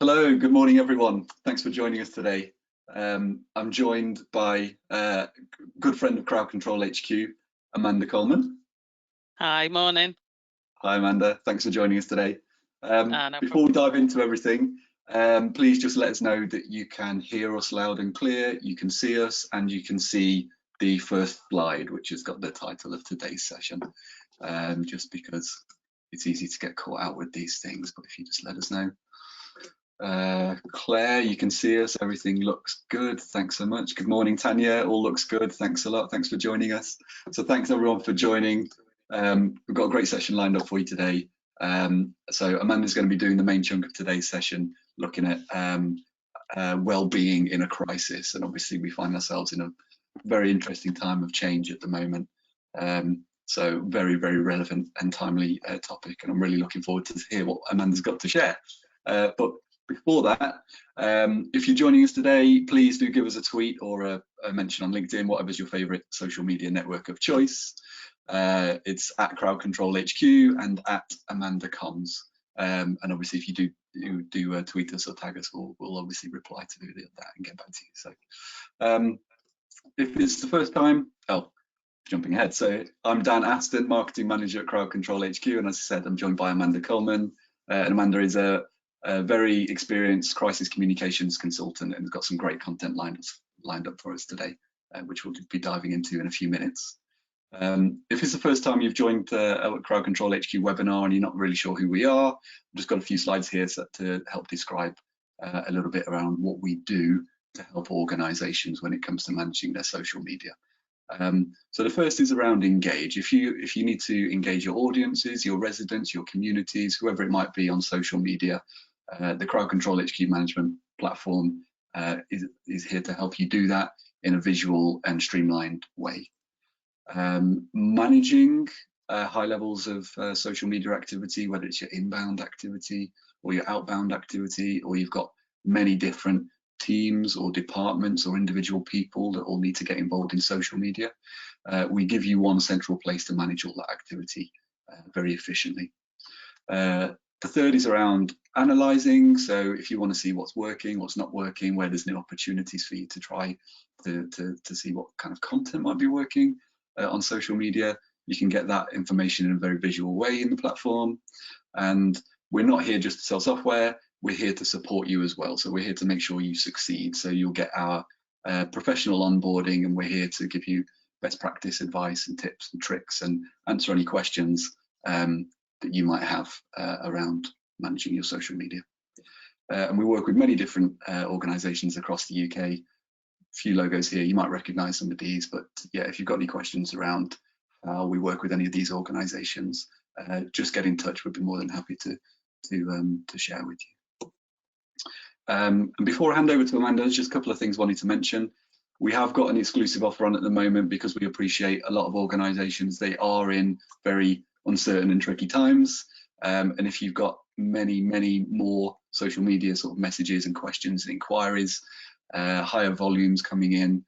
Hello, good morning, everyone. Thanks for joining us today. I'm joined by a good friend of Crowd Control HQ, Amanda Coleman. Hi, morning. Hi, Amanda. Thanks for joining us today. No Before we problem. dive into everything, please just let us know that you can hear us loud and clear, you can see us, and you can see the first slide, which has got the title of today's session, just because it's easy to get caught out with these things, but if you just let us know. Claire, you can see us, everything looks good, thanks so much. Good morning, Tanya, all looks good, thanks a lot, thanks for joining us. So thanks everyone for joining. We've got a great session lined up for you today. So Amanda's going to be doing the main chunk of today's session, looking at well-being in a crisis, and obviously we find ourselves in a very interesting time of change at the moment. So very, very relevant and timely topic, and I'm really looking forward to hear what Amanda's got to share. But before that, if you're joining us today, please do give us a tweet or a mention on LinkedIn, whatever's your favorite social media network of choice. It's at Crowd Control HQ and at Amanda Comms. And obviously, if you do tweet us or tag us, we'll obviously reply to that and get back to you. So if it's the first time, jumping ahead. So I'm Dan Aston, Marketing Manager at Crowd Control HQ. And as I said, I'm joined by Amanda Coleman. And Amanda is a very experienced crisis communications consultant and has got some great content lined up for us today, which we'll be diving into in a few minutes. If it's the first time you've joined a Crowd Control HQ webinar and you're not really sure who we are, I've just got a few slides here to help describe a little bit around what we do to help organizations when it comes to managing their social media. So the first is around engage. If you need to engage your audiences, your residents, your communities, whoever it might be on social media, the Crowd Control HQ management platform is here to help you do that in a visual and streamlined way. Managing high levels of social media activity, whether it's your inbound activity or your outbound activity, or you've got many different teams or departments or individual people that all need to get involved in social media, we give you one central place to manage all that activity very efficiently. The third is around analyzing. So if you want to see what's working, what's not working, where there's new opportunities for you to try to see what kind of content might be working on social media, you can get that information in a very visual way in the platform. And we're not here just to sell software, we're here to support you as well. So we're here to make sure you succeed. So you'll get our professional onboarding, and we're here to give you best practice advice and tips and tricks and answer any questions that you might have around managing your social media. And we work with many different organizations across the UK. A few logos here, you might recognize some of these, but yeah, if you've got any questions around how we work with any of these organizations, just get in touch. We'd be more than happy to share with you. And before I hand over to Amanda, there's just a couple of things I wanted to mention. We have got an exclusive offer on at the moment because we appreciate a lot of organizations, they are in very uncertain and tricky times. And if you've got many more social media sort of messages and questions and inquiries, higher volumes coming in,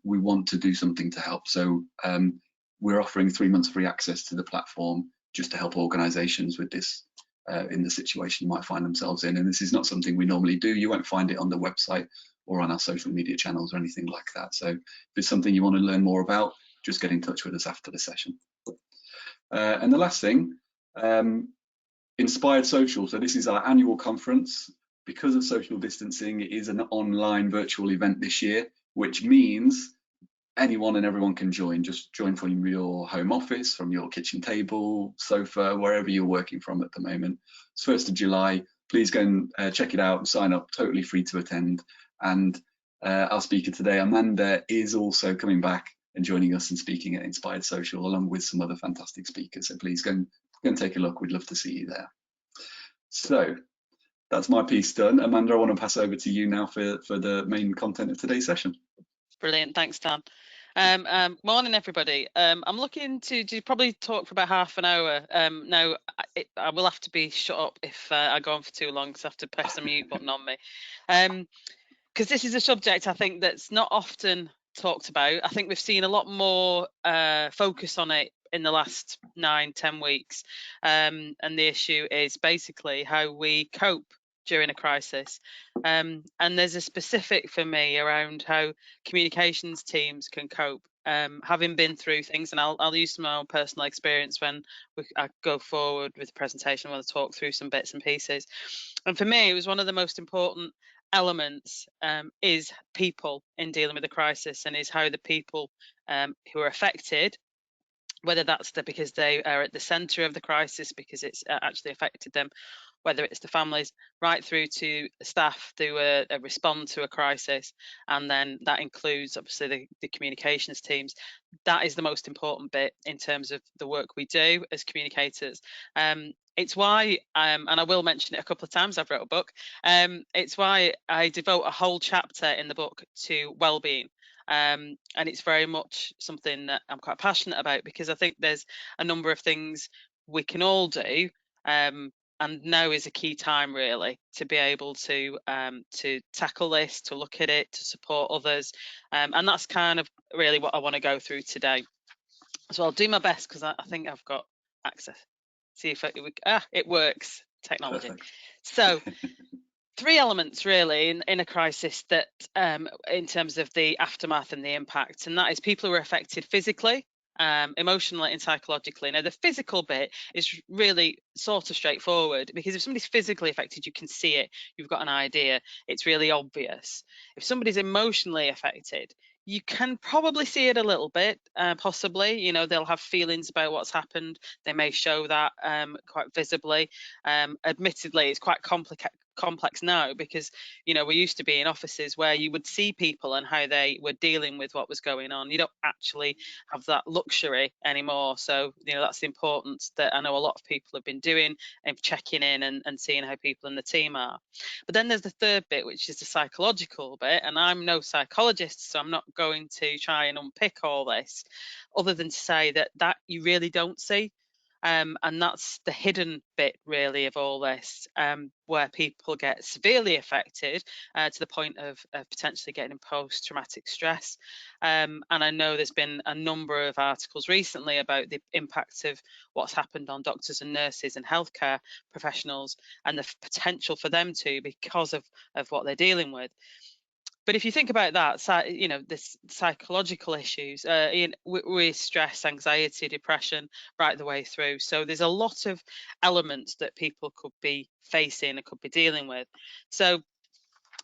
we want to do something to help. So we're offering 3 months free access to the platform just to help organizations with this in the situation you might find themselves in. And this is not something we normally do. You won't find it on the website or on our social media channels or anything like that. So if it's something you want to learn more about, just get in touch with us after the session. And the last thing, Inspired Social. So this is our annual conference. Because of social distancing, it is an online virtual event this year, which means anyone and everyone can join. Just join from your home office, from your kitchen table, sofa, wherever you're working from at the moment. It's 1st of July. Please go and check it out and sign up, totally free to attend. And our speaker today, Amanda, is also coming back and joining us and speaking at Inspired Social, along with some other fantastic speakers. So please go and take a look. We'd love to see you there. So that's my piece done. Amanda, I want to pass over to you now for the main content of today's session. Brilliant, thanks, Dan. Morning, everybody. I'm looking to probably talk for about half an hour. Now, I will have to be shut up if I go on for too long, because I have to press the mute button on me. Because this is a subject I think that's not often talked about. I think we've seen a lot more focus on it in the last 9-10 weeks. And the issue is basically how we cope during a crisis. And there's a specific for me around how communications teams can cope. Having been through things, and I'll use my own personal experience when I go forward with the presentation. I want to talk through some bits and pieces. And for me, it was one of the most important elements is people in dealing with the crisis, and is how the people who are affected, whether that's because they are at the centre of the crisis because it's actually affected them, whether it's the families, right through to staff who respond to a crisis, and then that includes obviously the communications teams. That is the most important bit in terms of the work we do as communicators. It's why, and I will mention it a couple of times, I've wrote a book, it's why I devote a whole chapter in the book to well-being. And it's very much something that I'm quite passionate about, because I think there's a number of things we can all do, and now is a key time really to be able to tackle this, to look at it, to support others, and that's kind of really what I want to go through today. So I'll do my best, because I think I've got access. See if it works. Technology. Perfect. So 3 elements really in a crisis that in terms of the aftermath and the impact, and that is people who are affected physically, emotionally and psychologically. Now the physical bit is really sort of straightforward, because if somebody's physically affected, you can see it, you've got an idea, it's really obvious. If somebody's emotionally affected, you can probably see it a little bit, possibly, you know, they'll have feelings about what's happened, they may show that quite visibly. Admittedly, it's quite complex now, because you know, we used to be in offices where you would see people and how they were dealing with what was going on. You don't actually have that luxury anymore, so you know, that's the importance that I know a lot of people have been doing, and checking in and seeing how people in the team are. But then there's the third bit, which is the psychological bit, and I'm no psychologist, so I'm not going to try and unpick all this, other than to say that you really don't see. And that's the hidden bit really of all this, where people get severely affected to the point of potentially getting post-traumatic stress. And I know there's been a number of articles recently about the impact of what's happened on doctors and nurses and healthcare professionals, and the potential for them to, because of what they're dealing with. But if you think about that, you know, this psychological issues, with stress, anxiety, depression, right the way through. So there's a lot of elements that people could be facing and could be dealing with. So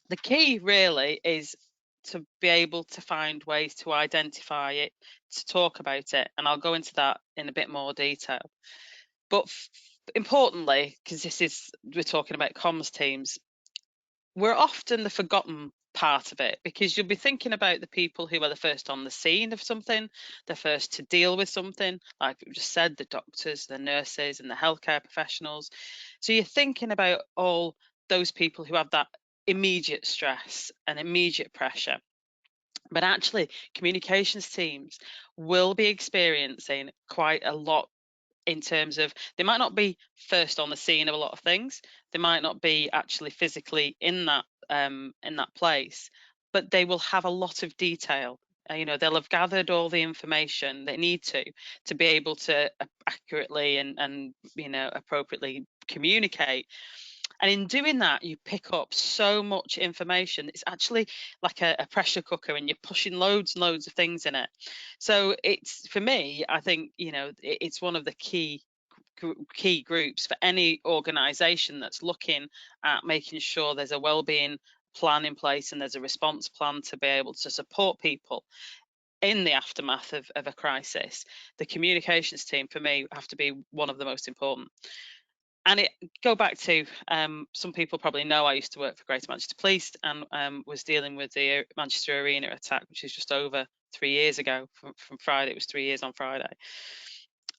the key really is to be able to find ways to identify it, to talk about it, and I'll go into that in a bit more detail. But importantly, because we're talking about comms teams, we're often the forgotten part of it, because you'll be thinking about the people who are the first on the scene of something, the first to deal with something, like we just said, the doctors, the nurses, and the healthcare professionals. So you're thinking about all those people who have that immediate stress and immediate pressure. But actually, communications teams will be experiencing quite a lot, in terms of they might not be first on the scene of a lot of things, they might not be actually physically in that place, but they will have a lot of detail. You know, they'll have gathered all the information they need to be able to accurately and you know, appropriately communicate. And in doing that, you pick up so much information. It's actually like a pressure cooker, and you're pushing loads and loads of things in it. So it's, for me, I think, you know, it's one of the key groups for any organization that's looking at making sure there's a well-being plan in place and there's a response plan to be able to support people in the aftermath of a crisis. The communications team, for me, have to be one of the most important. And it go back to, some people probably know I used to work for Greater Manchester Police, and was dealing with the Manchester Arena attack, which is just over 3 years ago. From Friday, it was 3 years on Friday.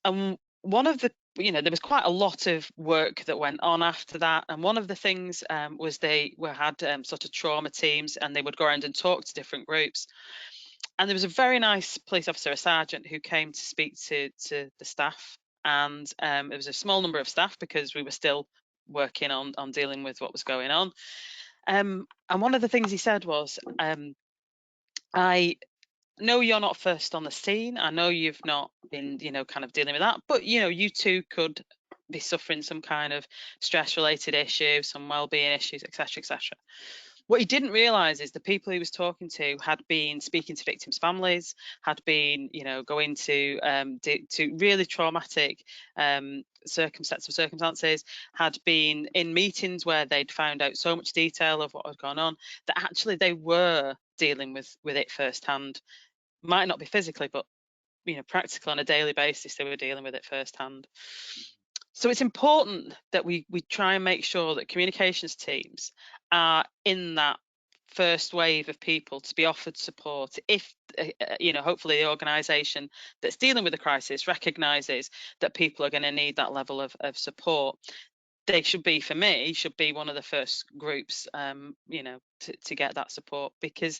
And one of the, you know, there was quite a lot of work that went on after that, and one of the things was they had sort of trauma teams, and they would go around and talk to different groups. And there was a very nice police officer, a sergeant, who came to speak to the staff, and it was a small number of staff because we were still working on dealing with what was going on. And one of the things he said was, I know you're not first on the scene, I know you've not been, you know, kind of dealing with that, but you know, you too could be suffering some kind of stress related issue, some well-being issues, etc., etc. What he didn't realize is the people he was talking to had been speaking to victims' families, had been, going to really traumatic circumstances, had been in meetings where they'd found out so much detail of what had gone on that actually they were dealing with it firsthand. Might not be physically, but practically on a daily basis, they were dealing with it firsthand. So it's important that we try and make sure that communications teams are in that first wave of people to be offered support if hopefully the organisation that's dealing with the crisis recognises that people are going to need that level of support. They should be, for me, one of the first groups to get that support, because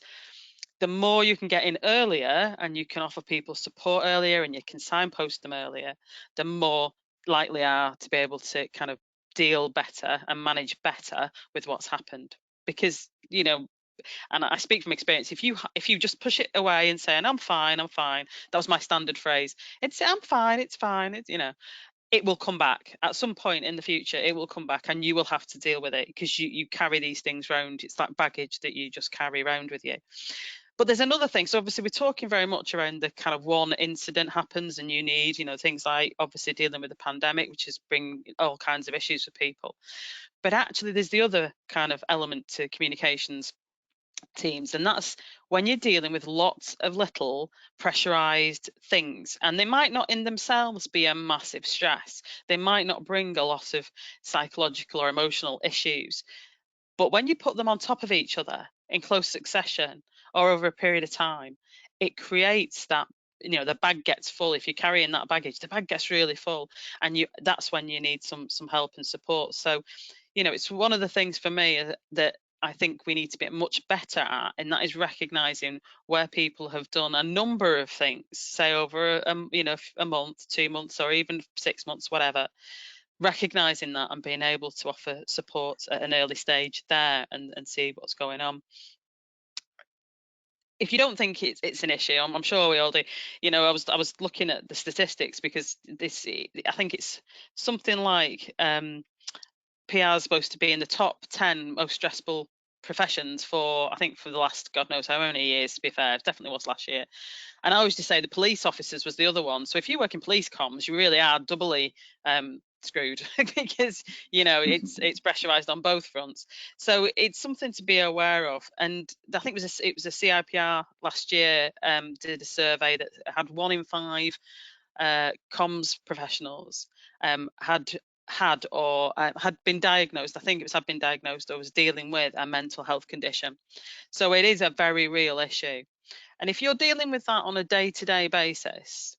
the more you can get in earlier and you can offer people support earlier and you can signpost them earlier, the more likely are to be able to kind of deal better and manage better with what's happened. Because and I speak from experience, if you just push it away and say, I'm fine, that was my standard phrase, it's I'm fine, it's fine, it will come back at some point in the future. It will come back and you will have to deal with it, because you carry these things around. It's that baggage that you just carry around with you. But there's another thing. So obviously we're talking very much around the kind of one incident happens and you need, things like obviously dealing with the pandemic, which is bring all kinds of issues for people. But actually there's the other kind of element to communications teams, and that's when you're dealing with lots of little pressurized things, and they might not in themselves be a massive stress. They might not bring a lot of psychological or emotional issues. But when you put them on top of each other in close succession or over a period of time, it creates that, the bag gets full. If you're carrying that baggage, the bag gets really full, and that's when you need some help and support. So, it's one of the things for me that I think we need to be much better at, and that is recognizing where people have done a number of things, say over a month, 2 months, or even 6 months, whatever, recognizing that and being able to offer support at an early stage there and see what's going on. If you don't think it's an issue, I'm sure we all do. I was looking at the statistics, because I think it's something like PR is supposed to be in the top 10 most stressful professions for the last God knows how many years. To be fair, it definitely was last year. And I always just say the police officers was the other one. So if you work in police comms, you really are doubly screwed, because it's pressurized on both fronts. So it's something to be aware of. And I think it was a CIPR last year did a survey that had 1 in 5 comms professionals had been diagnosed. I think it was had been diagnosed or was dealing with a mental health condition. So it is a very real issue. And if you're dealing with that on a day-to-day basis,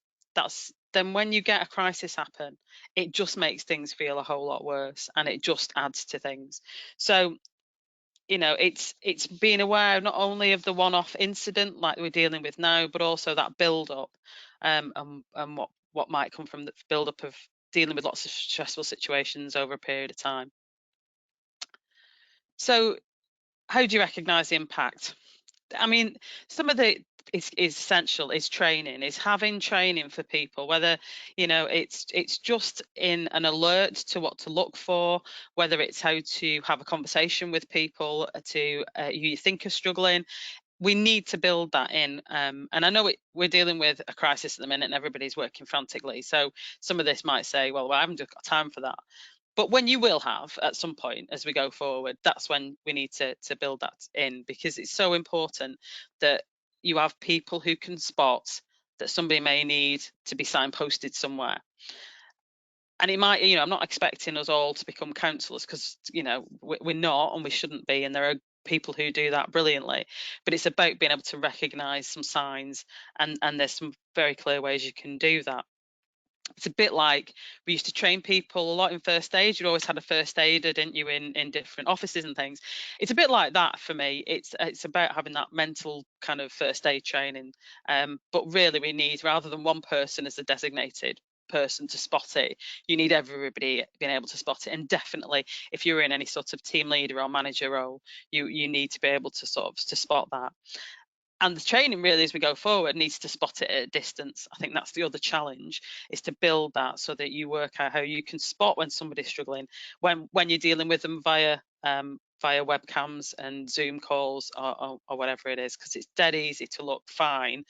then when you get a crisis happen, it just makes things feel a whole lot worse, and it just adds to things. So, it's being aware not only of the one-off incident like we're dealing with now, but also that build-up, and what might come from the build-up of dealing with lots of stressful situations over a period of time. So, how do you recognise the impact? I mean, some of the is essential is training, is having training for people, whether it's just in an alert to what to look for, whether it's how to have a conversation with people to who you think are struggling. We need to build that in, and I know we're dealing with a crisis at the minute and everybody's working frantically, so some of this might say, well, I haven't got time for that. But when you will have at some point as we go forward, that's when we need to build that in, because it's so important that you have people who can spot that somebody may need to be signposted somewhere. And it might, I'm not expecting us all to become counsellors, because, we're not, and we shouldn't be. And there are people who do that brilliantly. But it's about being able to recognise some signs, and there's some very clear ways you can do that. It's a bit like we used to train people a lot in first aid. You always had a first aider, didn't you, in different offices and things. It's a bit like that for me. It's about having that mental kind of first aid training. But really we need, rather than one person as a designated person to spot it, you need everybody being able to spot it. And definitely if you're in any sort of team leader or manager role, you need to be able to to spot that. And the training really, as we go forward, needs to spot it at a distance. I think that's the other challenge, is to build that so that you work out how you can spot when somebody's struggling, when you're dealing with them via webcams and Zoom calls, or whatever it is, because it's dead easy to look fine.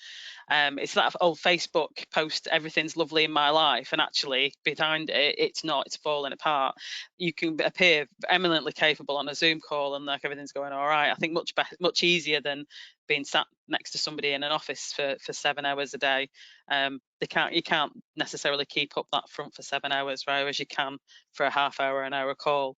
It's that old Facebook post, everything's lovely in my life, and actually behind it, it's not, it's falling apart. You can appear eminently capable on a Zoom call and like everything's going all right. I think much easier than being sat next to somebody in an office for 7 hours a day. You can't necessarily keep up that front for 7 hours, whereas you can for a half hour, an hour call.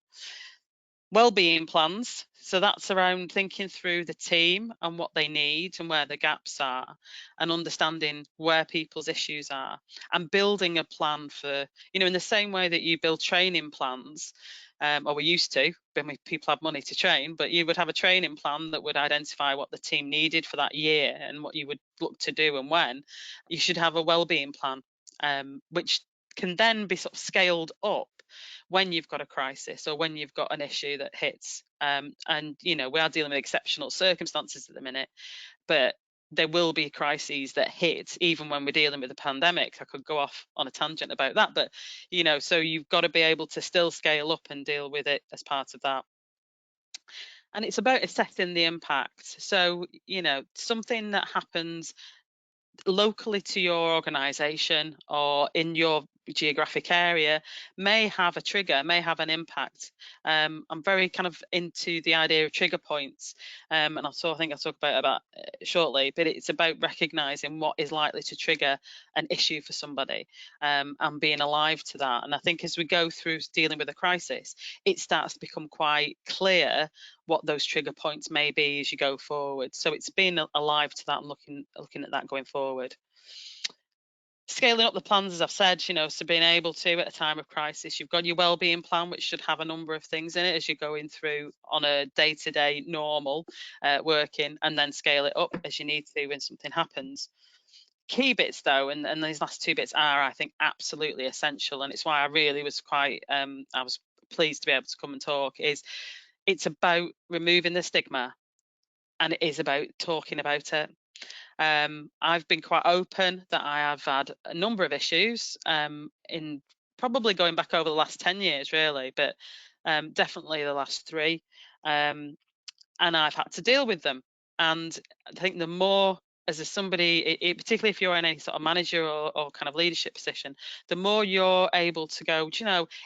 Wellbeing plans. So that's around thinking through the team and what they need and where the gaps are, and understanding where people's issues are, and building a plan for, in the same way that you build training plans, or we used to, when people had money to train, but you would have a training plan that would identify what the team needed for that year and what you would look to do and when. You should have a wellbeing plan, which can then be sort of scaled up when you've got a crisis or when you've got an issue that hits. And we are dealing with exceptional circumstances at the minute, but there will be crises that hit even when we're dealing with a pandemic. I could go off on a tangent about that, but so you've got to be able to still scale up and deal with it as part of that. And it's about assessing the impact. So something that happens locally to your organization or in your geographic area may have a trigger, may have an impact. I'm very kind of into the idea of trigger points, and I think I'll talk about shortly, but it's about recognizing what is likely to trigger an issue for somebody, and being alive to that. And I think as we go through dealing with a crisis, it starts to become quite clear what those trigger points may be as you go forward. So it's being alive to that and looking at that going forward. Scaling up the plans, as I've said, so being able to, at a time of crisis, you've got your wellbeing plan, which should have a number of things in it as you're going through on a day-to-day normal working, and then scale it up as you need to when something happens. Key bits though, and these last two bits are, I think, absolutely essential, and it's why I really was I was pleased to be able to come and talk, is it's about removing the stigma, and it is about talking about it. I've been quite open that I have had a number of issues, in probably going back over the last 10 years, really, but definitely the last 3. And I've had to deal with them. And I think the more, as somebody, particularly if you're in any sort of manager or kind of leadership position, the more you're able to go,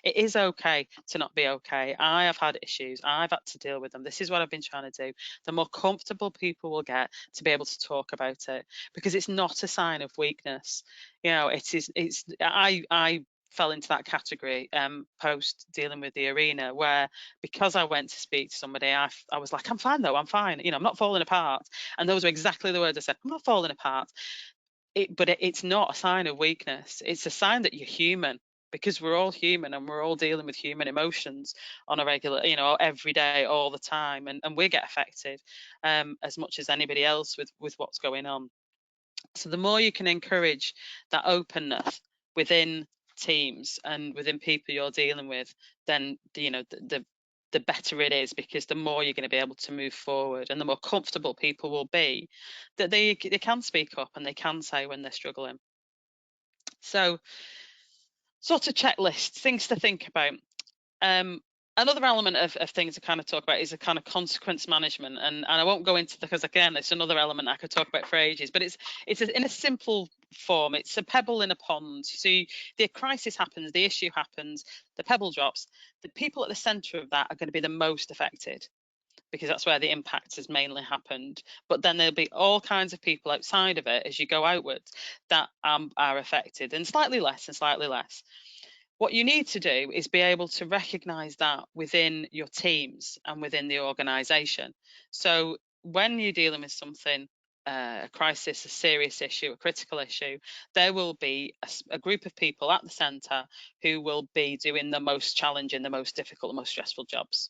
it is okay to not be okay. I have had issues. I've had to deal with them. This is what I've been trying to do. The more comfortable people will get to be able to talk about it, because it's not a sign of weakness. I fell into that category post dealing with the arena, where because I went to speak to somebody, I was like, I'm fine though, I'm fine, I'm not falling apart. And those were exactly the words I said. I'm not falling apart. But it's not a sign of weakness. It's a sign that you're human, because we're all human and we're all dealing with human emotions on a regular, every day, all the time, and we get affected as much as anybody else with what's going on. So the more you can encourage that openness within teams and within people you're dealing with, then the better it is, because the more you're going to be able to move forward, and the more comfortable people will be that they can speak up and they can say when they're struggling. So, sort of checklist, things to think about. Another element of things to kind of talk about is a kind of consequence management, and I won't go into because again it's another element I could talk about for ages, but it's in a simple form. It's a pebble in a pond. So the crisis happens, the issue happens, the pebble drops. The people at the centre of that are going to be the most affected, because that's where the impact has mainly happened. But then there'll be all kinds of people outside of it as you go outwards that are affected, and slightly less and slightly less. What you need to do is be able to recognise that within your teams and within the organisation. So when you're dealing with something, a crisis, a serious issue, a critical issue, there will be a group of people at the centre who will be doing the most challenging, the most difficult, the most stressful jobs.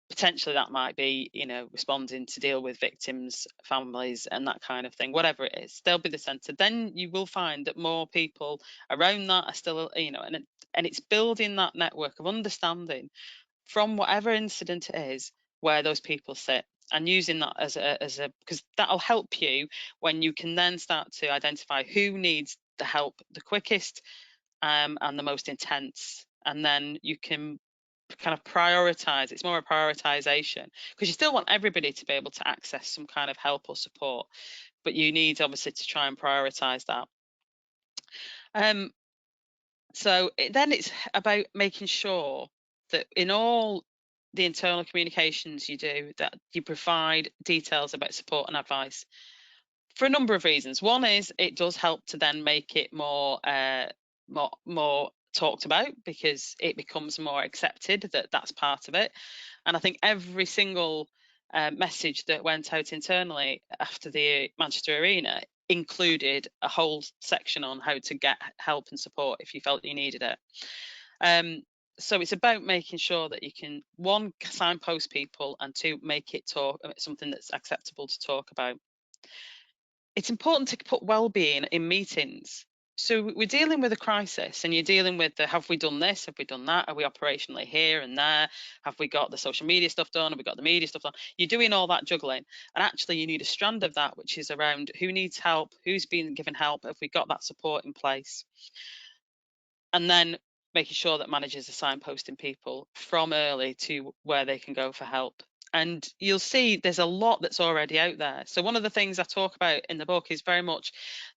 Potentially that might be, responding to deal with victims, families, and that kind of thing. Whatever it is, they'll be the centre. Then you will find that more people around that are still, and it's building that network of understanding from whatever incident it is, where those people sit. and using that as a because that'll help you when you can then start to identify who needs the help the quickest and the most intense, and then you can kind of prioritize. It's more a prioritization, because you still want everybody to be able to access some kind of help or support, but you need obviously to try and prioritize that. So then it's about making sure that in all the internal communications you do, that you provide details about support and advice for a number of reasons. One is it does help to then make it more talked about, because it becomes more accepted that that's part of it. And I think every single message that went out internally after the Manchester Arena included a whole section on how to get help and support if you felt you needed it. So it's about making sure that you can, one, signpost people, and two, make it something that's acceptable to talk about. It's important to put well-being in meetings. So we're dealing with a crisis, and you're dealing with have we done this, have we done that, are we operationally here and there, have we got the social media stuff done, have we got the media stuff done? You're doing all that juggling, and actually you need a strand of that which is around who needs help, who's been given help, have we got that support in place, and then making sure that managers are signposting people from early to where they can go for help. And you'll see there's a lot that's already out there. So one of the things I talk about in the book is very much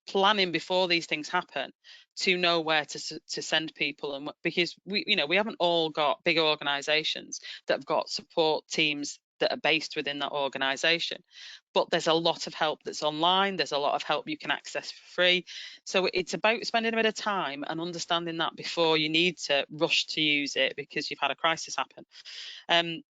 planning before these things happen, to know where to send people, and because we haven't all got big organizations that have got support teams that are based within that organization, but there's a lot of help that's online, there's a lot of help you can access for free. So it's about spending a bit of time and understanding that before you need to rush to use it because you've had a crisis happen.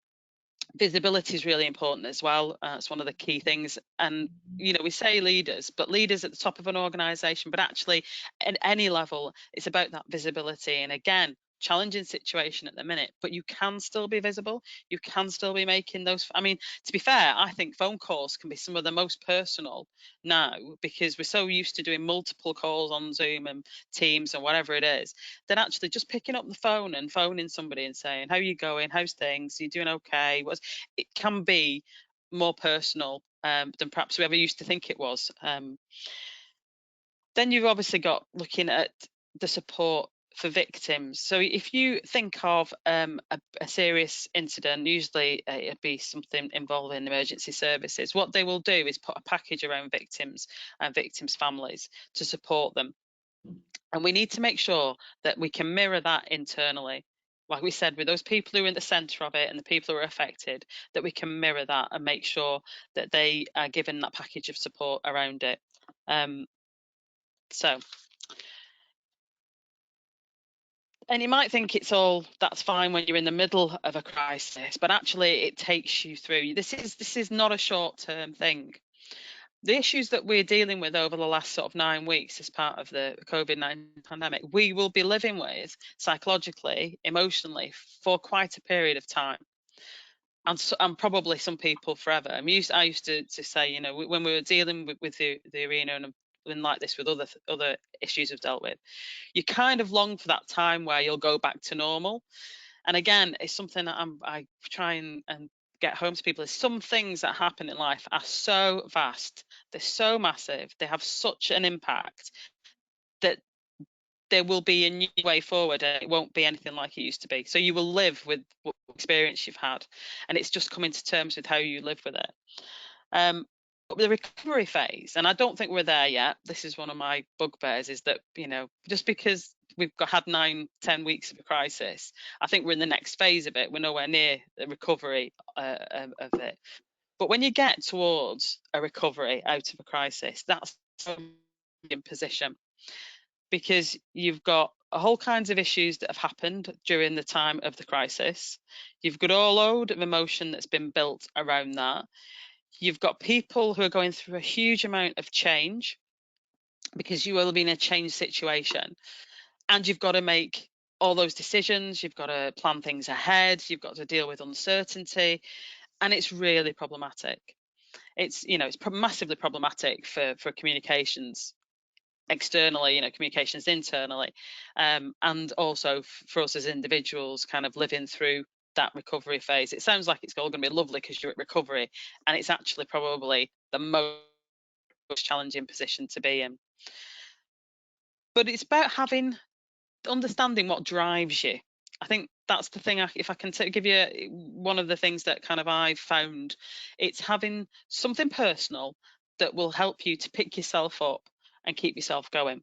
Visibility is really important as well. It's one of the key things. And we say leaders, but leaders at the top of an organization, but actually at any level, it's about that visibility. And again, challenging situation at the minute, but you can still be visible, you can still be making those. I mean, to be fair, I think phone calls can be some of the most personal now, because we're so used to doing multiple calls on Zoom and Teams and whatever it is, that actually just picking up the phone and phoning somebody and saying, how are you going, how's things, are you doing okay, it can be more personal than perhaps we ever used to think it was. Then you've obviously got looking at the support for victims. So if you think of a serious incident, usually it'd be something involving emergency services. What they will do is put a package around victims and victims' families to support them. And we need to make sure that we can mirror that internally. Like we said, with those people who are in the centre of it and the people who are affected, that we can mirror that and make sure that they are given that package of support around it. And you might think that's fine when you're in the middle of a crisis, but actually it takes you through. This is not a short-term thing. The issues that we're dealing with over the last sort of 9 weeks as part of the COVID-19 pandemic, we will be living with psychologically, emotionally, for quite a period of time. And probably some people forever. I used to say, when we were dealing with the arena and been like this with other issues we've dealt with, you kind of long for that time where you'll go back to normal. And again, it's something that I try and get home to people, is some things that happen in life are so vast, they're so massive, they have such an impact, that there will be a new way forward, and it won't be anything like it used to be. So you will live with what experience you've had, and it's just coming to terms with how you live with it. But the recovery phase, and I don't think we're there yet, this is one of my bugbears, is that just because we've had 9-10 weeks of a crisis, I think we're in the next phase of it. We're nowhere near the recovery of it. But when you get towards a recovery out of a crisis, that's in position, because you've got a whole kinds of issues that have happened during the time of the crisis. You've got a load of emotion that's been built around that. You've got people who are going through a huge amount of change, because you will be in a change situation, and you've got to make all those decisions. You've got to plan things ahead. You've got to deal with uncertainty, and it's really problematic. It's massively problematic for communications externally, communications internally, and also for us as individuals, kind of living through that recovery phase. It sounds like it's all going to be lovely because you're at recovery, and it's actually probably the most challenging position to be in. But it's about understanding what drives you. I think that's the thing. If I can give you one of the things that kind of I've found, it's having something personal that will help you to pick yourself up and keep yourself going.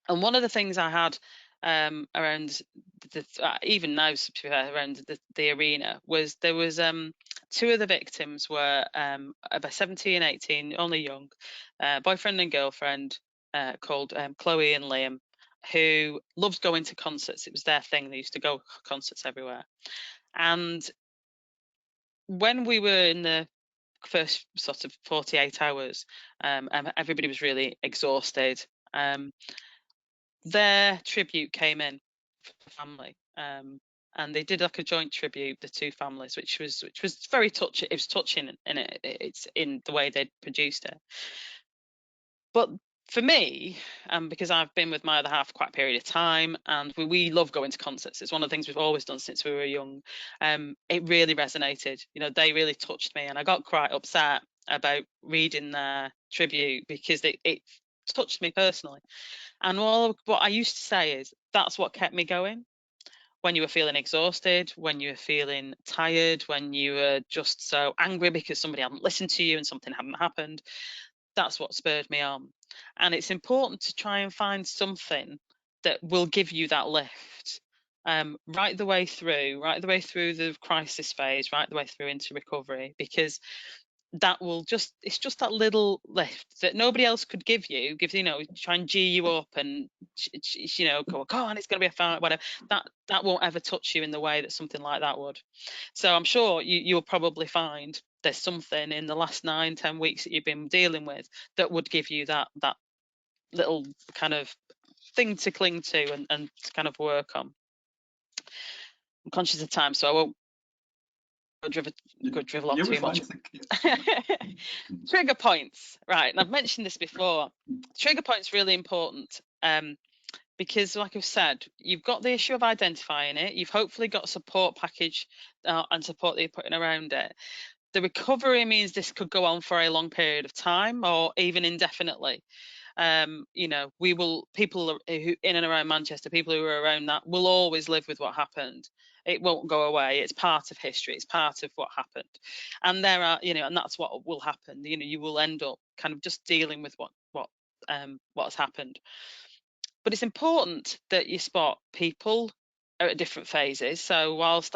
And one of the things I had around even now around the arena was there was two of the victims were about 17, 18, only young, boyfriend and girlfriend, called Chloe and Liam, who loved going to concerts. It was their thing. They used to go concerts everywhere. And when we were in the first sort of 48 hours, and everybody was really exhausted, their tribute came in for the family, and they did like a joint tribute, the two families, which was very touching. It was touching in it's in the way they'd produced it. But for me, because I've been with my other half quite a period of time, and we love going to concerts. It's one of the things we've always done since we were young. It really resonated. You know, they really touched me, and I got quite upset about reading their tribute because it touched me personally. And what I used to say is that's what kept me going. When you were feeling exhausted, when you were feeling tired, when you were just so angry because somebody hadn't listened to you and something hadn't happened, that's what spurred me on. And it's important to try and find something that will give you that lift, right the way through the crisis phase, right the way through into recovery, because that will it's just that little lift that nobody else could give you, try and G you up and go on, it's going to be a fight, whatever. That won't ever touch you in the way that something like that would. So I'm sure you'll probably find there's something in the last 9-10 weeks that you've been dealing with that would give you that little kind of thing to cling to and to kind of work on. I'm conscious of time, so I won't drivel off too much. Trigger points, right? And I've mentioned this before. Trigger points really important, because, like I've said, you've got the issue of identifying it. You've hopefully got a support package and support that you're putting around it. The recovery means this could go on for a long period of time or even indefinitely. People who in and around Manchester, people who are around that will always live with what happened. It won't go away. It's part of history. It's part of what happened. And there are, and that's what will happen. You will end up kind of just dealing with what's happened. But it's important that you spot people at different phases. So whilst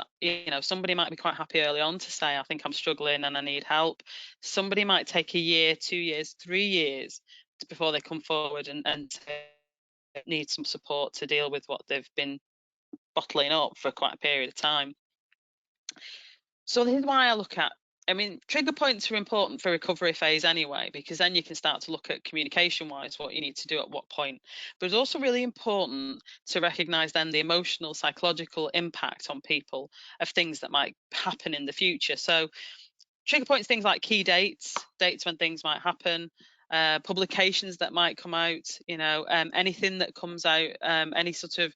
somebody might be quite happy early on to say, I think I'm struggling and I need help, somebody might take a year, 2 years, 3 years before they come forward and need some support to deal with what they've been bottling up for quite a period of time. So this is why trigger points are important for recovery phase anyway, because then you can start to look at communication-wise what you need to do at what point. But it's also really important to recognise then the emotional, psychological impact on people of things that might happen in the future. So trigger points, things like key dates when things might happen, publications that might come out, anything that comes out, any sort of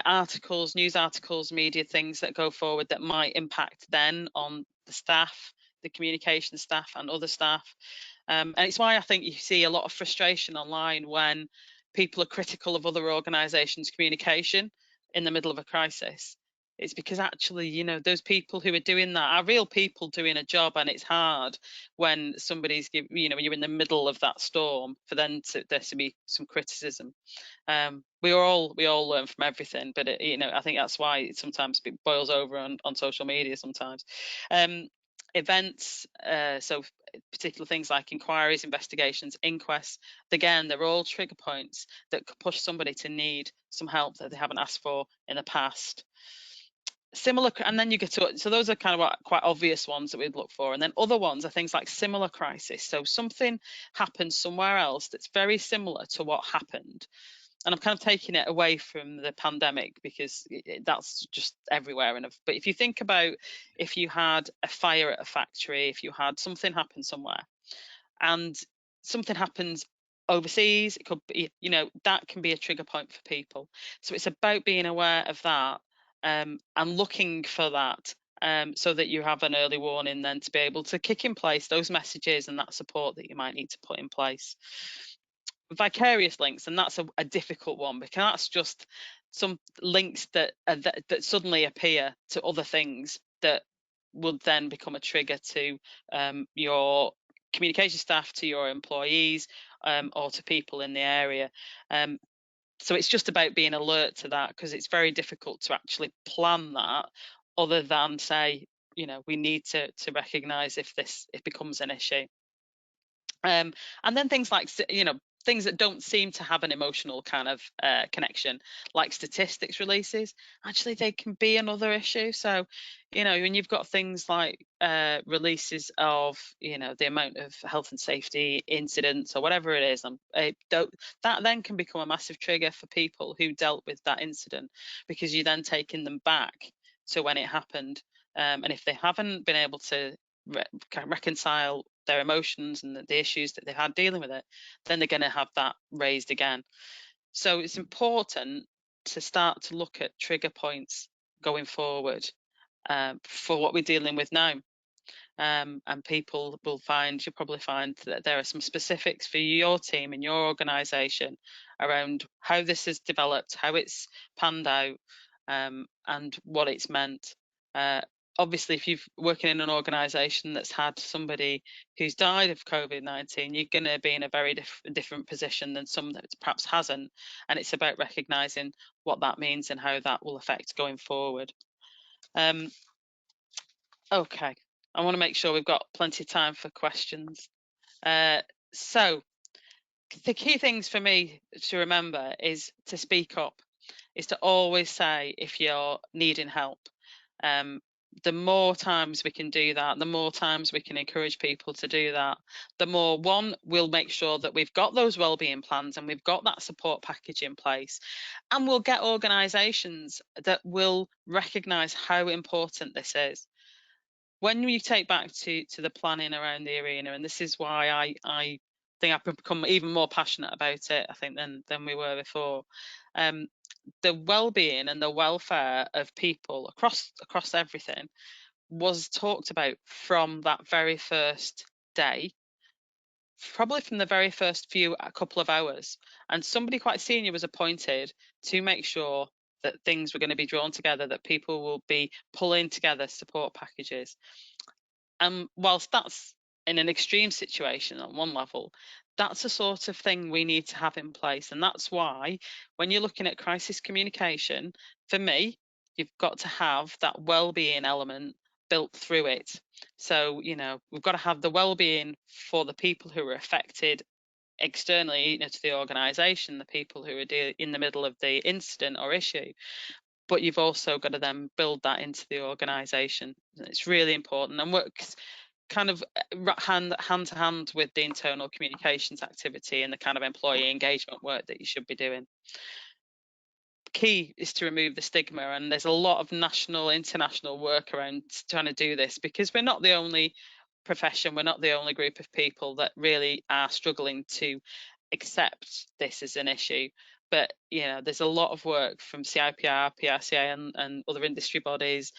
articles, news articles, media things that go forward that might impact then on the staff, the communication staff and other staff. And it's why I think you see a lot of frustration online when people are critical of other organisations' communication in the middle of a crisis. It's because actually, those people who are doing that are real people doing a job, and it's hard when somebody's, when you're in the middle of that storm, for there to be some criticism. We all learn from everything, but I think that's why it sometimes boils over on social media sometimes. Events, so particular things like inquiries, investigations, inquests, again, they're all trigger points that could push somebody to need some help that they haven't asked for in the past. Similar, and then you get to, so those are kind of quite obvious ones that we'd look for, and then other ones are things like similar crisis. So something happens somewhere else that's very similar to what happened, and I'm kind of taking it away from the pandemic because that's just everywhere. But if you think about, if you had a fire at a factory, if you had something happen somewhere, and something happens overseas, it could be, that can be a trigger point for people. So it's about being aware of that and looking for that, so that you have an early warning then to be able to kick in place those messages and that support that you might need to put in place. Vicarious links, and that's a difficult one, because that's just some links that suddenly appear to other things that would then become a trigger to your communication staff, to your employees, or to people in the area. So it's just about being alert to that, because it's very difficult to actually plan that, other than say, we need to recognise if it becomes an issue. And then things like, things that don't seem to have an emotional kind of connection, like statistics releases, actually they can be another issue. So, when you've got things like releases of, the amount of health and safety incidents or whatever it is, that then can become a massive trigger for people who dealt with that incident, because you're then taking them back to when it happened. And if they haven't been able to kind of reconcile their emotions and the issues that they've had dealing with it, then they're going to have that raised again. So it's important to start to look at trigger points going forward, for what we're dealing with now. And you'll probably find that there are some specifics for your team and your organisation around how this has developed, how it's panned out, and what it's meant. Obviously, if you're working in an organisation that's had somebody who's died of COVID-19, you're going to be in a very different position than some that perhaps hasn't. And it's about recognising what that means and how that will affect going forward. Okay, I want to make sure we've got plenty of time for questions. So the key things for me to remember is to speak up, is to always say if you're needing help. The more times we can do that, the more times we can encourage people to do that, the more, one, we'll make sure that we've got those wellbeing plans and we've got that support package in place, and we'll get organisations that will recognise how important this is. When you take back to the planning around the arena, and this is why I think I've become even more passionate about it, I think, than we were before. The well-being and the welfare of people across everything was talked about from that very first day, probably from the very first a couple of hours. And somebody quite senior was appointed to make sure that things were going to be drawn together, that people will be pulling together support packages. And whilst that's in an extreme situation on one level, that's the sort of thing we need to have in place. And that's why, when you're looking at crisis communication, for me, you've got to have that well-being element built through it. So, we've got to have the well-being for the people who are affected externally, to the organisation, the people who are in the middle of the incident or issue. But you've also got to then build that into the organisation. It's really important, and works kind of hand to hand with the internal communications activity and the kind of employee engagement work that you should be doing. Key is to remove the stigma, and there's a lot of national, international work around trying to do this, because we're not the only profession, we're not the only group of people that really are struggling to accept this as an issue. But there's a lot of work from CIPR, PRCA, and other industry bodies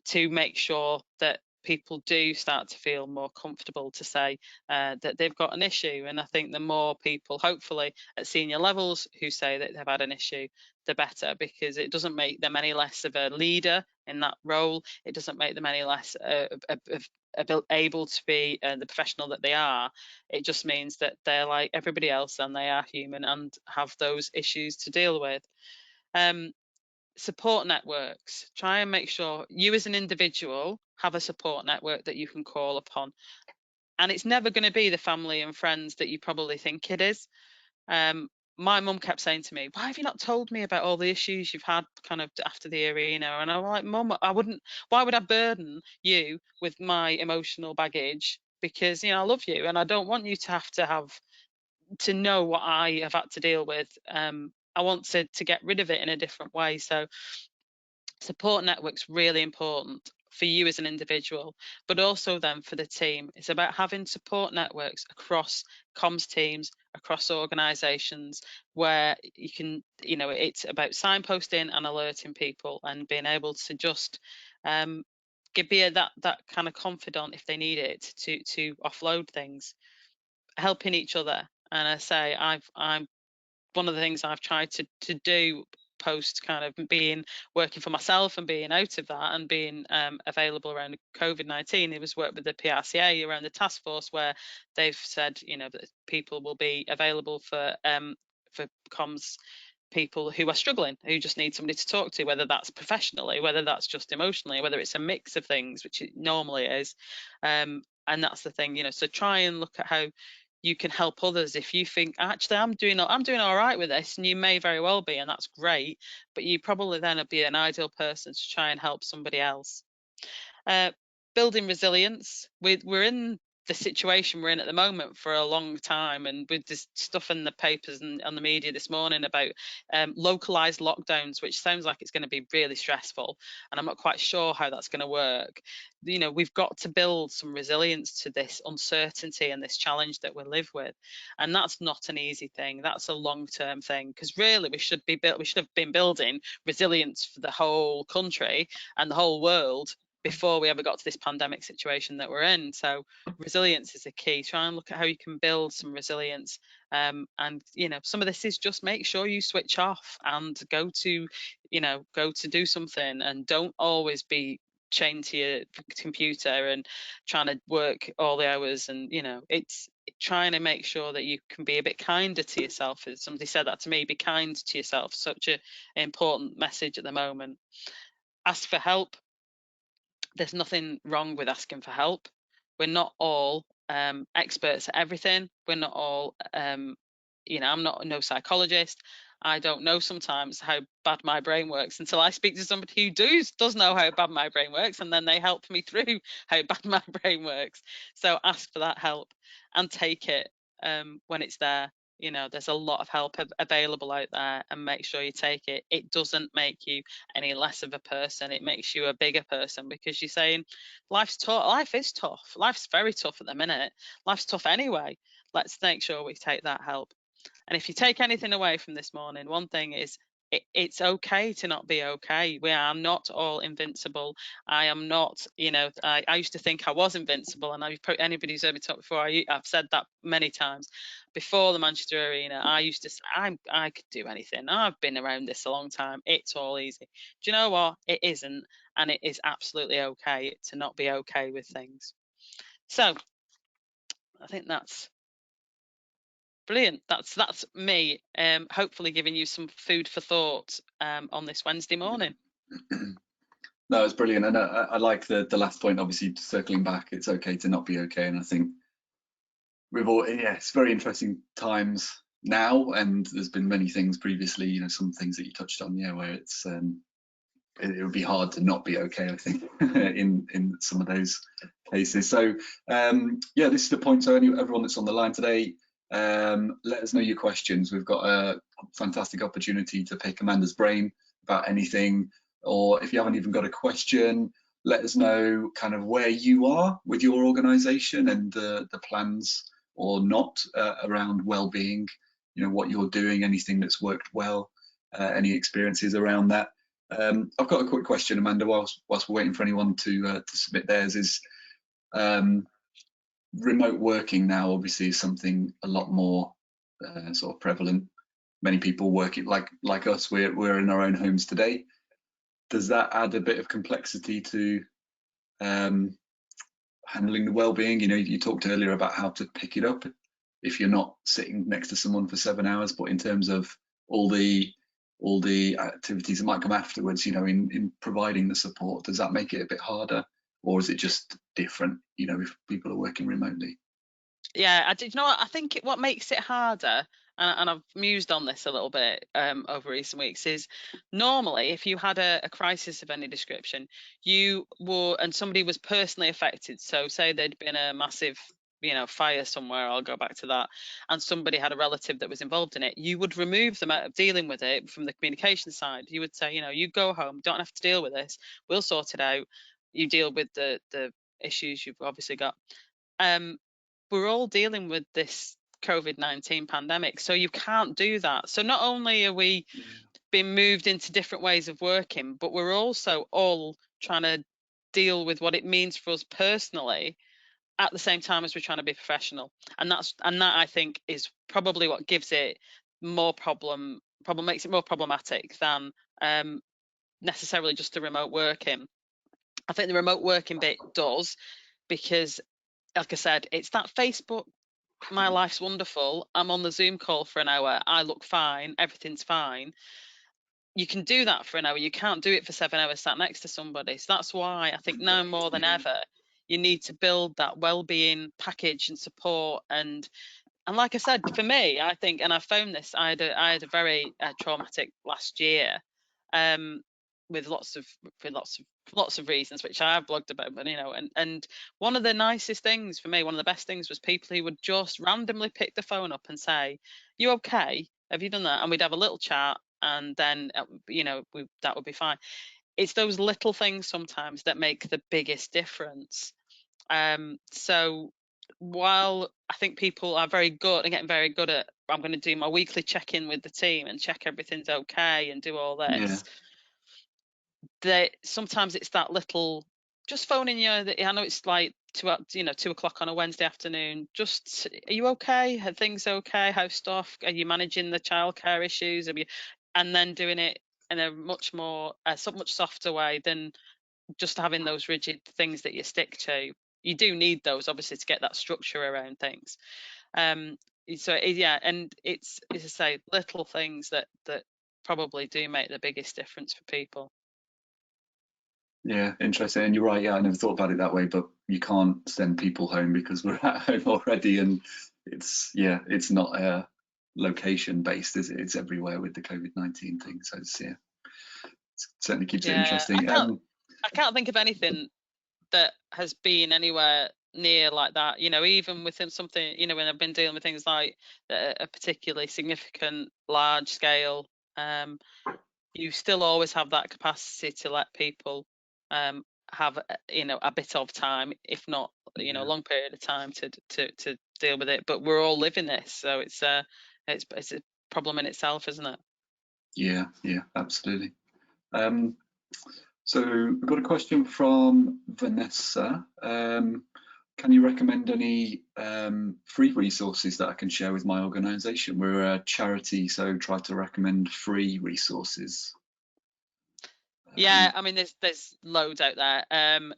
to make sure that people do start to feel more comfortable to say that they've got an issue. And I think the more people, hopefully at senior levels, who say that they've had an issue, the better, because it doesn't make them any less of a leader in that role. It doesn't make them any less able to be the professional that they are. It just means that they're like everybody else, and they are human and have those issues to deal with. Support networks. Try and make sure you as an individual have a support network that you can call upon. And it's never going to be the family and friends that you probably think it is. My mum kept saying to me, "Why have you not told me about all the issues you've had kind of after the arena?" And I'm like, "Mum, why would I burden you with my emotional baggage? Because, I love you, and I don't want you to have to know what I have had to deal with. I want to get rid of it in a different way." So support network's really important for you as an individual, but also then for the team. It's about having support networks across comms teams, across organisations where you can, it's about signposting and alerting people and being able to just be that kind of confidant if they need it to offload things, helping each other. And I say I'm one of the things I've tried to do post kind of being working for myself and being out of that and being available around COVID-19, it was work with the PRCA around the task force where they've said that people will be available for comms people who are struggling, who just need somebody to talk to, whether that's professionally, whether that's just emotionally, whether it's a mix of things, which it normally is. And that's the thing, so try and look at how you can help others. If you think actually I'm doing all right with this, and you may very well be, and that's great, but you probably then would be an ideal person to try and help somebody else. Building resilience. We're in the situation we're in at the moment for a long time, and with this stuff in the papers and on the media this morning about localized lockdowns, which sounds like it's going to be really stressful, and I'm not quite sure how that's going to work. We've got to build some resilience to this uncertainty and this challenge that we live with, and that's not an easy thing. That's a long-term thing, because really we should have been building resilience for the whole country and the whole world before we ever got to this pandemic situation that we're in. So resilience is a key. Try and look at how you can build some resilience. And some of this is just make sure you switch off and go to do something, and don't always be chained to your computer and trying to work all the hours. And it's trying to make sure that you can be a bit kinder to yourself. As somebody said that to me, be kind to yourself. Such an important message at the moment. Ask for help. There's nothing wrong with asking for help. We're not all experts at everything. We're not all, I'm not no psychologist. I don't know sometimes how bad my brain works until I speak to somebody who does know how bad my brain works, and then they help me through how bad my brain works. So ask for that help and take it when it's there. There's a lot of help available out there, and make sure you take it. It doesn't make you any less of a person. It makes you a bigger person, because you're saying life's tough. Life is tough. Life's very tough at the minute. Life's tough anyway. Let's make sure we take that help. And if you take anything away from this morning, one thing is it's okay to not be okay. We are not all invincible. I am not, I used to think I was invincible, and anybody who's heard me talk before, I've said that many times. Before the Manchester Arena, I used to say, I could do anything. I've been around this a long time. It's all easy. Do you know what? It isn't, and it is absolutely okay to not be okay with things. So I think that's brilliant. That's me. Hopefully giving you some food for thought on this Wednesday morning. No, it's brilliant, and I like the last point. Obviously, circling back, it's okay to not be okay, and I think it's very interesting times now, and there's been many things previously. Some things that you touched on, where it's it would be hard to not be okay, I think, in some of those cases. So this is the point. So everyone that's on the line today, let us know your questions. We've got a fantastic opportunity to pick Amanda's brain about anything, or if you haven't even got a question, let us know kind of where you are with your organization and the plans or not around well-being, what you're doing, anything that's worked well, any experiences around that. I've got a quick question, Amanda, whilst we're waiting for anyone to submit theirs. Is remote working now obviously is something a lot more sort of prevalent. Many people working like us, we're in our own homes today. Does that add a bit of complexity to handling the well-being? You talked earlier about how to pick it up if you're not sitting next to someone for 7 hours, but in terms of all the activities that might come afterwards, in providing the support, does that make it a bit harder, or is it just different, if people are working remotely? Yeah, I think what makes it harder, and I've mused on this a little bit over recent weeks, is normally if you had a crisis of any description, and somebody was personally affected, so say there'd been a massive fire somewhere, I'll go back to that, and somebody had a relative that was involved in it, you would remove them out of dealing with it from the communication side. You would say, you go home, don't have to deal with this, we'll sort it out, you deal with the issues you've obviously got. We're all dealing with this COVID-19 pandemic. So you can't do that. So not only are we being moved into different ways of working, but we're also all trying to deal with what it means for us personally at the same time as we're trying to be professional. And that I think is probably what gives it more makes it more problematic than necessarily just the remote working. I think the remote working bit does, because like I said, it's that Facebook, my life's wonderful, I'm on the Zoom call for an hour, I look fine, everything's fine. You can do that for an hour, you can't do it for 7 hours sat next to somebody. So that's why I think now more than ever, you need to build that well-being package and support. And like I said, for me, I think, and I found this, I had a very traumatic last year, with lots of reasons, which I have blogged about. But and one of the nicest things for me, one of the best things, was people who would just randomly pick the phone up and say, "You okay? Have you done that?" And we'd have a little chat, and then that would be fine. It's those little things sometimes that make the biggest difference. So while I think people are very good and getting very good at, I'm going to do my weekly check-in with the team and check everything's okay and do all this, sometimes it's that little, just phoning you. I know it's like 2 o'clock on a Wednesday afternoon. Just, are you okay? Are things okay? How's stuff? Are you managing the childcare issues? And then doing it in a much more, much softer way than just having those rigid things that you stick to. You do need those, obviously, to get that structure around things. So yeah, and it's, as I say, little things that probably do make the biggest difference for people. Yeah, interesting. And you're right. Yeah, I never thought about it that way, but you can't send people home because we're at home already, and it's not location based, is it? It's everywhere with the COVID-19 thing. So it certainly keeps it interesting. I can't think of anything that has been anywhere near like that. Even within something, when I've been dealing with things like a particularly significant, large scale, you still always have that capacity to let people have a bit of time, if not a long period of time, to deal with it. But we're all living this, so it's a problem in itself, isn't it? Yeah, absolutely. So we've got a question from Vanessa. Can you recommend any free resources that I can share with my organisation? We're a charity, so try to recommend free resources. Yeah, I mean, there's loads out there.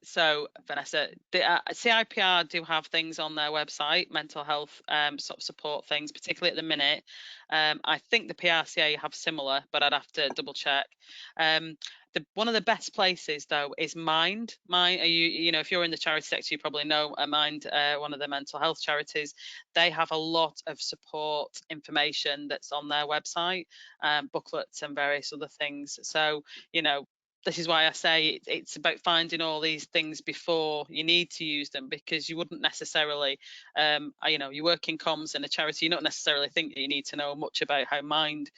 So Vanessa, the CIPR do have things on their website, mental health sort of support things, particularly at the minute. I think the PRCA have similar, but I'd have to double check. One of the best places though is Mind. If you're in the charity sector, you probably know Mind, one of the mental health charities. They have a lot of support information that's on their website, booklets and various other things. So this is why I say it's about finding all these things before you need to use them, because you wouldn't necessarily, you work in comms in a charity, you don't necessarily think that you need to know much about how Mind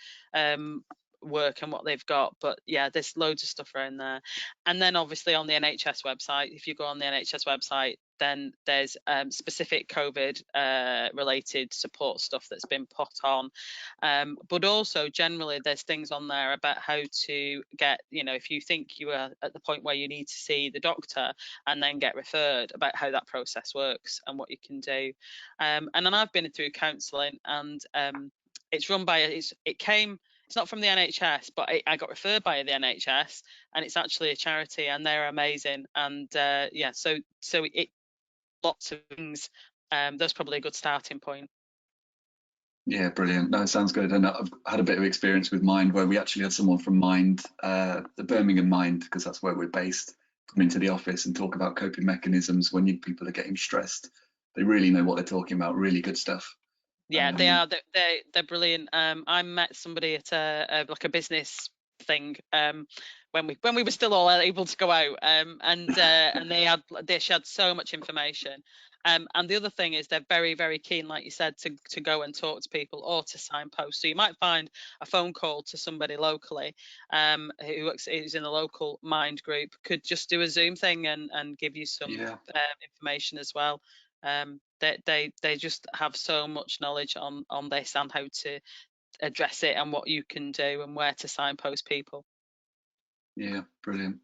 work and what they've got. But yeah, there's loads of stuff around there. And then obviously on the NHS website, if you go on the NHS website, then there's specific COVID related support stuff that's been put on. But also generally there's things on there about how to get, if you think you are at the point where you need to see the doctor and then get referred, about how that process works and what you can do. And then I've been through counselling, and it's run by, it's not from the NHS, but I got referred by the NHS, and it's actually a charity, and they're amazing. And so it, lots of things. That's probably a good starting point. Yeah, brilliant. No, it sounds good. And I've had a bit of experience with Mind, where we actually had someone from Mind, the Birmingham Mind, because that's where we're based, come into the office and talk about coping mechanisms when people are getting stressed. They really know what they're talking about. Really good stuff. Yeah, they are. They're brilliant. I met somebody at a business thing when we were still all able to go out, and they shared so much information. And the other thing is they're very, very keen, like you said, to go and talk to people or to signpost. So you might find a phone call to somebody locally who's in the local Mind group, could just do a Zoom thing and give you some information as well. They just have so much knowledge on this and how to address it and what you can do and where to signpost people. Yeah, brilliant.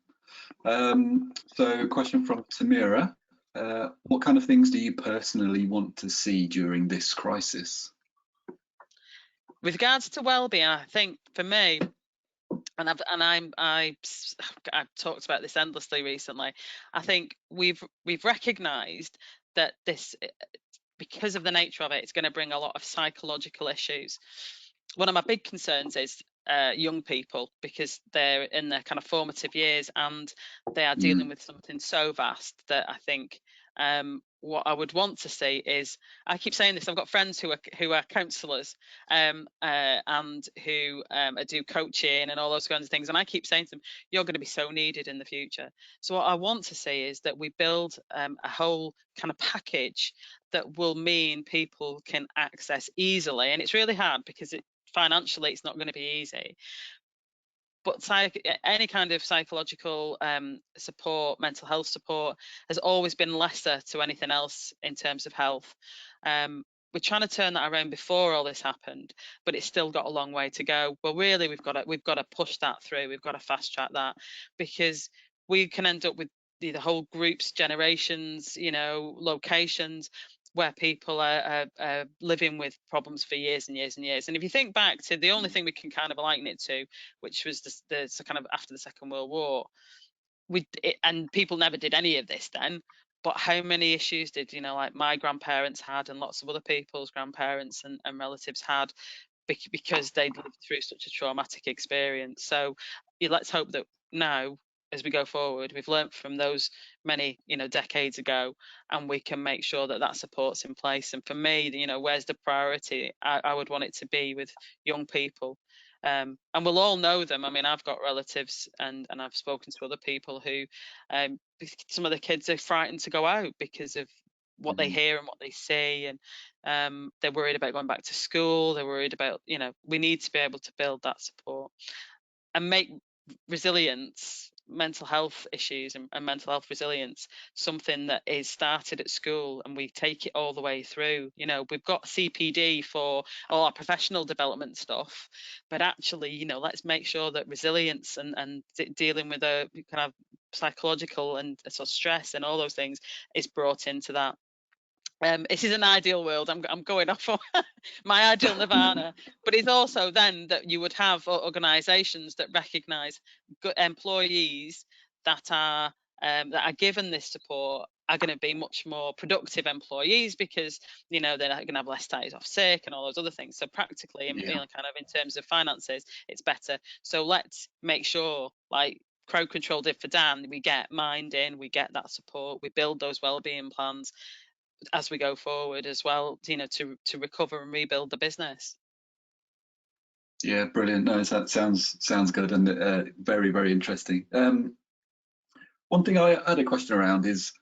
So question from Tamira. What kind of things do you personally want to see during this crisis? With regards to wellbeing, I think for me, and I've talked about this endlessly recently. I think we've recognised that this, because of the nature of it, it's going to bring a lot of psychological issues. One of my big concerns is young people, because they're in their kind of formative years and they are dealing with something so vast that I think what I would want to see is, I keep saying this, I've got friends who are counsellors and who do coaching and all those kinds of things, and I keep saying to them, you're going to be so needed in the future. So what I want to see is that we build a whole kind of package that will mean people can access easily, and it's really hard because financially it's not going to be easy, but any kind of psychological support, mental health support, has always been lesser to anything else in terms of health. We're trying to turn that around before all this happened, but it's still got a long way to go. Well, really, we've got to push that through. We've got to fast track that, because we can end up with the whole groups, generations, locations where people are living with problems for years and years and years. And if you think back to the only thing we can kind of liken it to, which was the kind of after the Second World War, and people never did any of this then. But how many issues did like my grandparents had, and lots of other people's grandparents and relatives had, because they'd lived through such a traumatic experience. So let's hope that now, as we go forward, we've learnt from those many decades ago, and we can make sure that support's in place. And for me, where's the priority? I would want it to be with young people. And we'll all know them. I mean, I've got relatives and I've spoken to other people who some of the kids are frightened to go out because of what they hear and what they see, and they're worried about going back to school. They're worried about, we need to be able to build that support and make resilience, mental health issues and mental health resilience something that is started at school, and we take it all the way through. We've got CPD for all our professional development stuff, but actually, let's make sure that resilience and dealing with a kind of psychological and sort of stress and all those things is brought into that. This is an ideal world. I'm going off on my ideal nirvana, but it's also then that you would have organisations that recognise good employees that are given this support are going to be much more productive employees, because they're not going to have less days off sick and all those other things. So practically, kind of in terms of finances, it's better. So let's make sure, like Crowd Control did for Dan, we get Mind in, we get that support, we build those wellbeing plans as we go forward as well, to recover and rebuild the business. Yeah, brilliant. No, that sounds good and very, very interesting. One thing I had a question around is,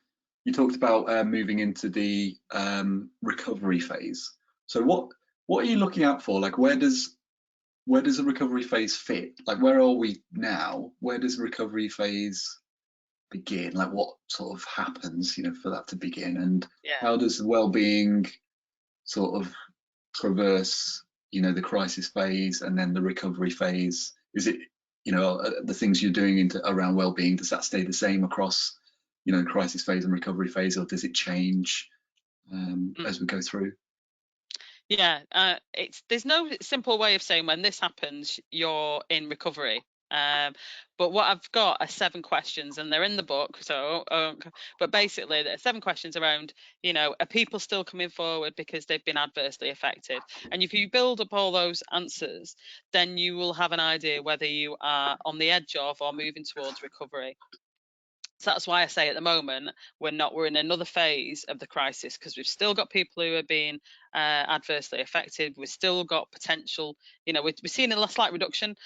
you talked about moving into the recovery phase. So what are you looking out for? Like, where does the recovery phase fit? Like, where are we now? Where does the recovery phase begin? Like, what sort of happens, for that to begin? And how does well-being sort of traverse, the crisis phase and then the recovery phase? Is it, the things you're doing around well-being, does that stay the same across, crisis phase and recovery phase, or does it change as we go through? Yeah, there's no simple way of saying when this happens, you're in recovery. But what I've got are 7 questions, and they're in the book. So, but basically, there are 7 questions around, are people still coming forward because they've been adversely affected? And if you build up all those answers, then you will have an idea whether you are on the edge of or moving towards recovery. So that's why I say at the moment we're in another phase of the crisis, because we've still got people who are being adversely affected. We've still got potential, we're seeing a slight reduction,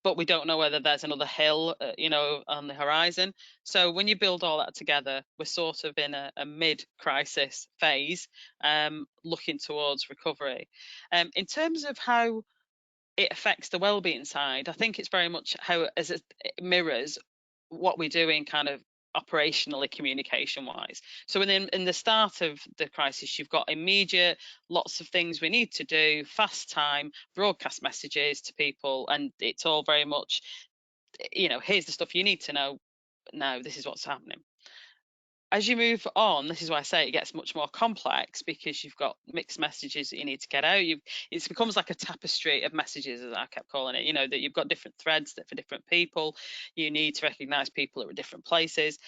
but we don't know whether there's another hill, on the horizon. So when you build all that together, we're sort of in a mid-crisis phase, looking towards recovery. In terms of how it affects the well-being side, I think it's very much how it mirrors what we do in kind of operationally, communication wise. So in the start of the crisis, you've got immediate, lots of things we need to do, fast time, broadcast messages to people, and it's all very much, here's the stuff you need to know now, this is what's happening. As you move on, this is why I say it gets much more complex, because you've got mixed messages that you need to get out. It becomes like a tapestry of messages, as I kept calling it, that you've got different threads that for different people. You need to recognize people who are at different places.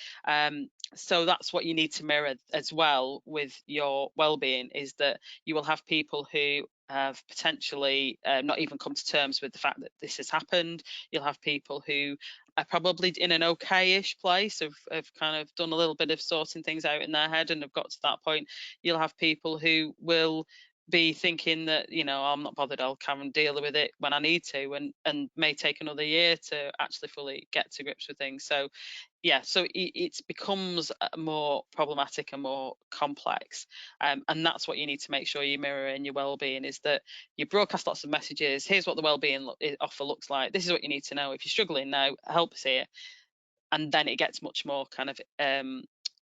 So that's what you need to mirror as well with your well-being, is that you will have people who have potentially not even come to terms with the fact that this has happened. You'll have people who are probably in an okay-ish place, have kind of done a little bit of sorting things out in their head and have got to that point. You'll have people who will be thinking that, I'm not bothered, I'll come and deal with it when I need to, and may take another year to actually fully get to grips with things. So yeah, so it becomes more problematic and more complex, and that's what you need to make sure you mirror in your well-being, is that you broadcast lots of messages. Here's what the well-being offer looks like. This is what you need to know. If you're struggling now, help us here. And then it gets much more kind of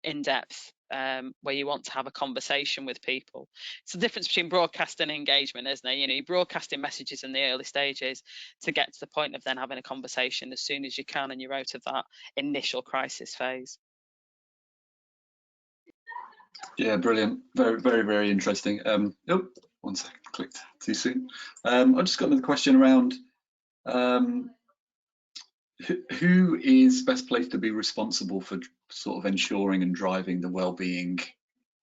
in depth, where you want to have a conversation with people. It's the difference between broadcast and engagement, isn't it? You're broadcasting messages in the early stages to get to the point of then having a conversation as soon as you can, and you're out of that initial crisis phase. Yeah, brilliant. Very, very, very interesting. Oh, 1 second, clicked too soon. I've just got another question around who is best placed to be responsible for sort of ensuring and driving the well-being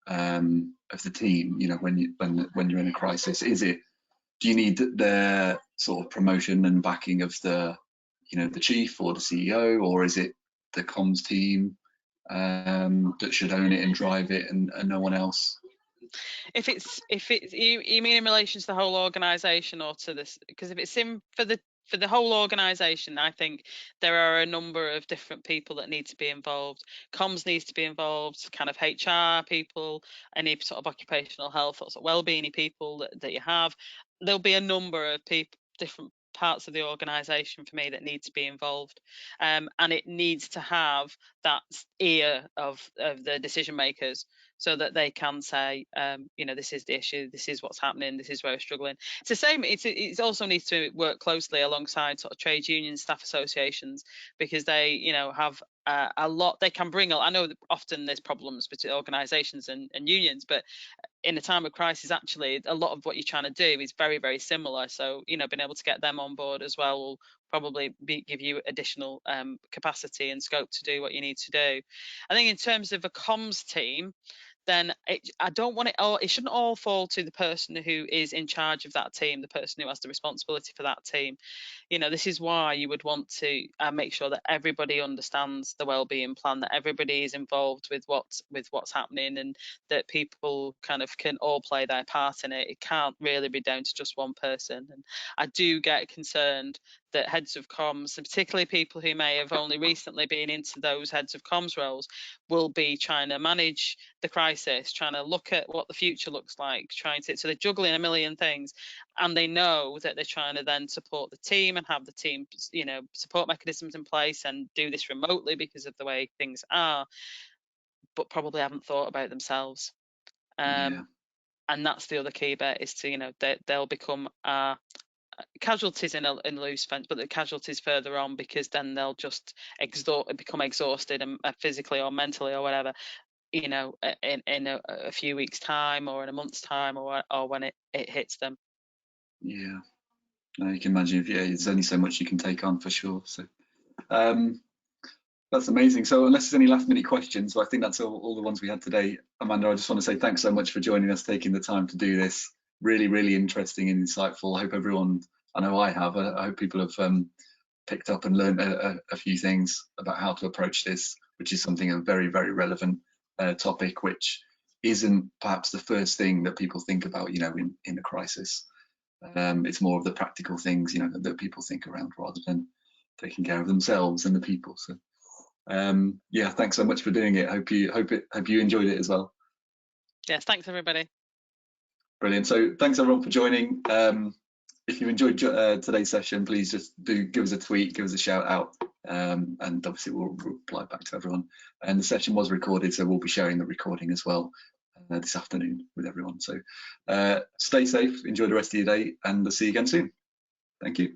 of the team, when you're in a crisis. Do you need their sort of promotion and backing of the chief or the CEO, or is it the comms team that should own it and drive it, and no one else? If it's you mean in relation to the whole organization, or to this? Because if it's in for the whole organization, I think there are a number of different people that need to be involved. Comms needs to be involved, kind of HR people, any sort of occupational health or sort of well-being people that you have. There'll be a number of people, different parts of the organization for me, that need to be involved, and it needs to have that ear of the decision makers, so that they can say, this is the issue, this is what's happening, this is where we're struggling. It's the same. It also needs to work closely alongside sort of trade unions, staff associations, because they, have a lot. They can bring. I know that often there's problems between organisations and unions, but in a time of crisis, actually, a lot of what you're trying to do is very, very similar. So, being able to get them on board as well will probably give you additional capacity and scope to do what you need to do. I think in terms of a comms team, then I don't want it shouldn't all fall to the person who is in charge of that team, the person who has the responsibility for that team. This is why you would want to make sure that everybody understands the wellbeing plan, that everybody is involved with what's happening, and that people kind of can all play their part in it. It can't really be down to just one person. And I do get concerned that heads of comms, and particularly people who may have only recently been into those heads of comms roles, will be trying to manage the crisis, trying to look at what the future looks like, so they're juggling a million things, and they know that they're trying to then support the team and have the team, support mechanisms in place, and do this remotely because of the way things are, but probably haven't thought about themselves. And that's the other key bit, is to, they'll become casualties in a loose sense, but the casualties further on, because then they'll just become exhausted, and physically or mentally or whatever, in a few weeks' time, or in a month's time, or when it hits them. Yeah, no, you can imagine. There's only so much you can take on, for sure. So that's amazing. So unless there's any last minute questions, I think that's all the ones we had today. Amanda, I just want to say thanks so much for joining us, taking the time to do this. Really, really interesting and insightful. I hope everyone, I know I have, I hope people have picked up and learned a few things about how to approach this, which is something a very, very relevant topic, which isn't perhaps the first thing that people think about, in a crisis. It's more of the practical things, that people think around, rather than taking care of themselves and the people. So yeah, thanks so much for doing it. Hope you enjoyed it as well. Yes, thanks everybody. Brilliant. So thanks everyone for joining. If you enjoyed today's session, please just do give us a tweet, give us a shout out, and obviously we'll reply back to everyone. And the session was recorded, so we'll be sharing the recording as well this afternoon with everyone. So stay safe, enjoy the rest of your day, and I'll see you again soon. Thank you.